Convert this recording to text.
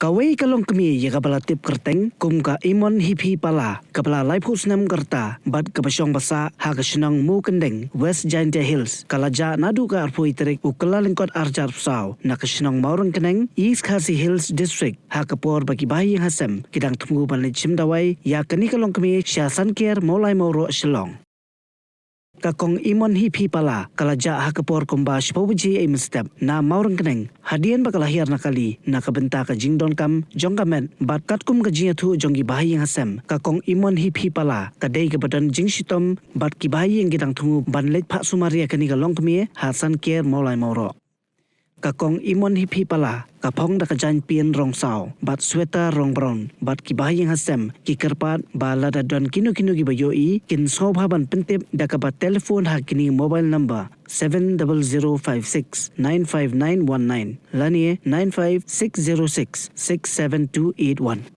Kawai kalong kami ya kabala tip kerteng kum ka Imonhiphi pala kabala laipus nam kerta bat kapasyong basa ha ka Shnong Mawryngkneng West Giant Hills kalaja nadu ka arpui terik ukala lingkot arjar psau na ka Shnong Mawryngkneng East Khasi Hills District ha ka por bagi bayi hasem kidang tunggu panlit chimdawai ya kani kalong kami syasan kier mulai mawro Shlong. Kakong Imonhiphi pala kalaja hakapor kumba shpawji ay mstep na Mawryngkneng hadian bakalahir nakali nakabenta ka jingdon kam jongkamen bat katkum ka jiyathu jongi bahayi hasem kakong Imonhiphi pala kadai ka badan jingshitom bat ki bahayi yang gidang thumu banlet pha sumaria kani ka longkmi hasan kier molai mawro. Kakong Imonhiphi pala kapong da kajan pien rong sao bat sweater rong brown bat ki bahayang hasem ki kerpat ba lada don kinu gi bayoi kin sobhaban pentip da ka ba telefon ha kini mobile number 7005695919 lani 95606 67281.